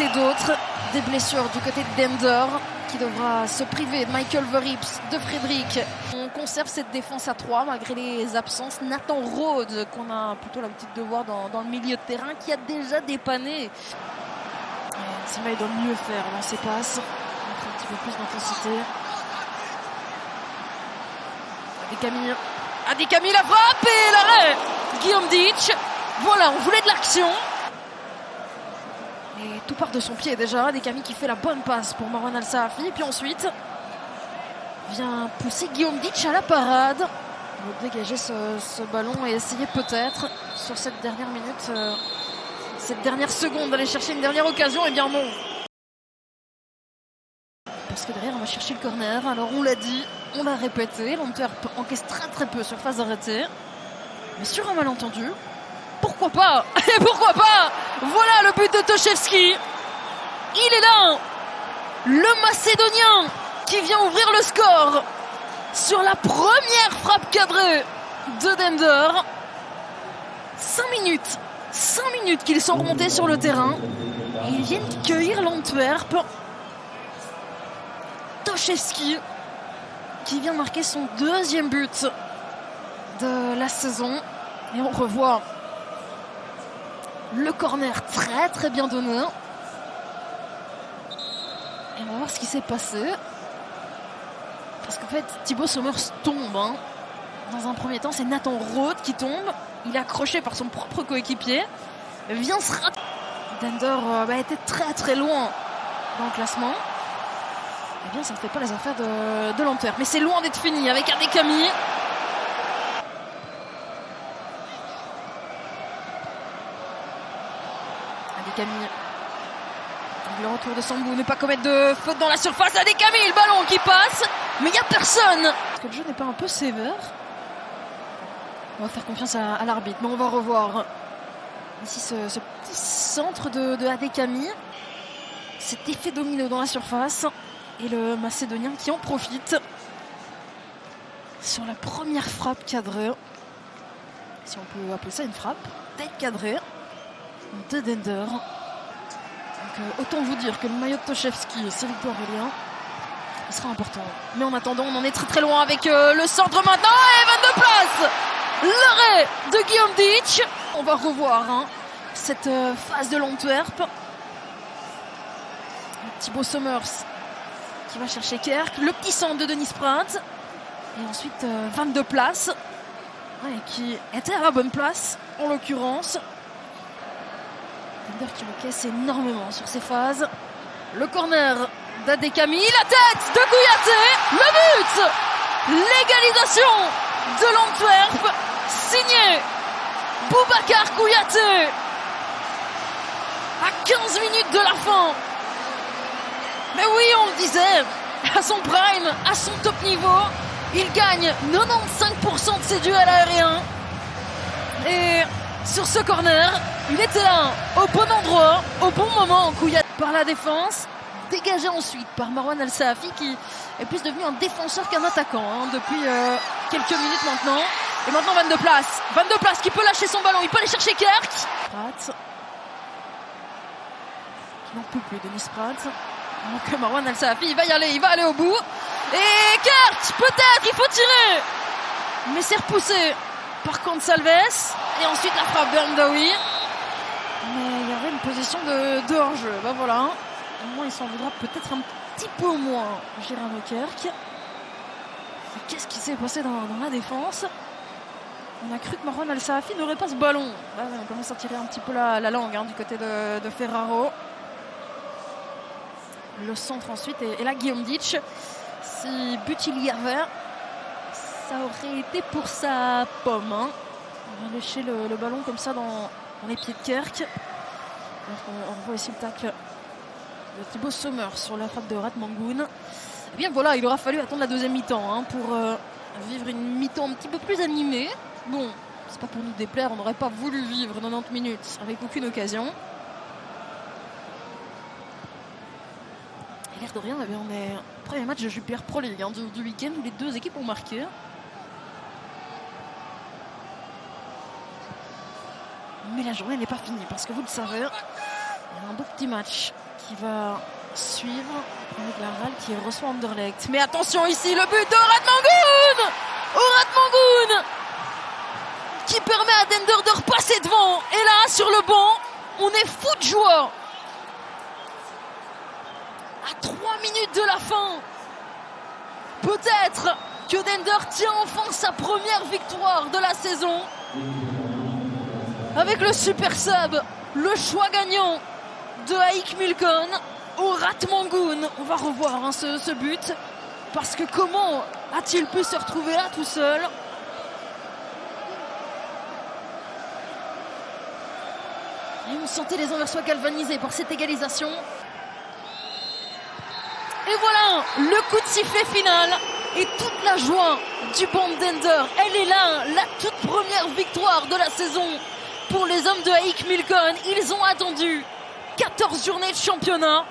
côté d'autre. Des blessures du côté de Dender qui devra se priver de Michael Verrips, de Frédéric. On conserve cette défense à 3 malgré les absences. Nathan Rhodes, qu'on a plutôt l'habitude de voir dans le milieu de terrain, qui a déjà dépanné. Sima, il doit mieux faire dans ses passes. Un petit peu plus d'intensité. Adekami, la frappe et l'arrêt. Guillaume Ditch. Voilà, on voulait de l'action. Et tout part de son pied déjà. Adekami qui fait la bonne passe pour Marwan Al Saafi. Et puis ensuite, vient pousser Guillaume Ditch à la parade. Il va dégager ce ballon et essayer peut-être sur cette dernière minute, cette dernière seconde d'aller chercher une dernière occasion. Et bien non. Parce que derrière on va chercher le corner. Alors on l'a dit, on l'a répété. L'Antwerp encaisse très peu sur phase arrêtée. Mais sur un malentendu, pourquoi pas? Et pourquoi pas? Voilà le but de Toszewski. Il est là, le Macédonien qui vient ouvrir le score sur la première frappe cadrée de Dender. 5 minutes qu'ils sont remontés sur le terrain. Et ils viennent cueillir l'Antwerp. Toszewski qui vient marquer son 2e but de la saison. Et on revoit le corner très bien donné. Et on va voir ce qui s'est passé. Parce qu'en fait, Thibaut Somers tombe. Dans un premier temps, c'est Nathan Rhodes qui tombe. Il est accroché par son propre coéquipier. Vient se rater. Dender était très loin dans le classement. Eh bien, ça ne fait pas les affaires de l'Antwerp. Mais c'est loin d'être fini avec Adekami. Adekami. Le retour de Sambou, ne pas commettre de faute dans la surface. Adekami, le ballon qui passe. Mais il n'y a personne. Est-ce que le jeu n'est pas un peu sévère? On va faire confiance à l'arbitre. Mais on va revoir ici ce petit centre de Adekami. Cet effet domino dans la surface. Et le Macédonien qui en profite sur la première frappe cadrée. Si on peut appeler ça une frappe. Tête cadrée de Dender. Donc, autant vous dire que le maillot de Toszewski, c'est victoire Aurélien, il sera important. Mais en attendant, on en est très loin avec le centre maintenant. Et 22 places. L'arrêt de Guillaume Ditch. On va revoir cette phase de l'Antwerp. Thibaut Somers qui va chercher Kerk. Le petit centre de Denis Pratt. Et ensuite 22 places. Ouais, qui était à la bonne place en l'occurrence. Dender qui encaisse énormément sur ces phases. Le corner d'Adekami. La tête de Kouyaté. Le but. L'égalisation de l'Antwerp. Signé Boubacar Kouyaté. À 15 minutes de la fin. Mais oui, on le disait, à son prime, à son top niveau, il gagne 95% de ses duels aériens. Et sur ce corner, il était là, au bon endroit, au bon moment, Kouyaté par la défense, dégagé ensuite par Marwan Al Saafi qui est plus devenu un défenseur qu'un attaquant depuis quelques minutes maintenant. Et maintenant 22 places qui peut lâcher son ballon, il peut aller chercher Kerk. Pratt, qui n'en peut plus, Denis Pratt. Donc Marwan Al Saafi, il va aller au bout. Et Kerk, peut-être, il faut tirer. Mais c'est repoussé par Gonçalves. Et ensuite la frappe de Hamdaoui. Mais il y avait une position de hors-jeu. Ben voilà. Au moins il s'en voudra peut-être un petit peu moins, Gérard Kerk. Mais qu'est-ce qui s'est passé dans la défense? On a cru que Marwan Al Saafi n'aurait pas ce ballon. Là, on commence à tirer un petit peu la langue du côté de Ferraro. Le centre ensuite, et là Guillaume Ditch, si but il y avait, ça aurait été pour sa pomme. On va lécher le ballon comme ça dans les pieds de Kerk. On voit ici le tacle de Thibaut Somers sur la frappe de Ratmangoun. Et bien voilà, il aura fallu attendre la deuxième mi-temps pour vivre une mi-temps un petit peu plus animée. Bon, c'est pas pour nous déplaire, on n'aurait pas voulu vivre 90 minutes avec aucune occasion. L'air de rien, on est au premier match de Jupiler Pro League du week-end où les deux équipes ont marqué. Mais la journée n'est pas finie parce que vous le savez, il y a un beau petit match qui va suivre Laval qui reçoit Anderlecht. Mais attention ici, le but de Orad Mangoun! Orad Mangoun qui permet à Dender de repasser devant. Et là, sur le banc, on est fou de joie. À 3 minutes de la fin, peut-être que Dender tient enfin sa première victoire de la saison. Avec le super sub, le choix gagnant de Aïk Milcon, Orad Mangoun. On va revoir ce but, parce que comment a-t-il pu se retrouver là tout seul? Et on sentait les Anversois galvanisés par cette égalisation. Et voilà, le coup de sifflet final et toute la joie du banc Dender. Elle est là, la toute première victoire de la saison pour les hommes de Aïk Milcon. Ils ont attendu 14 journées de championnat.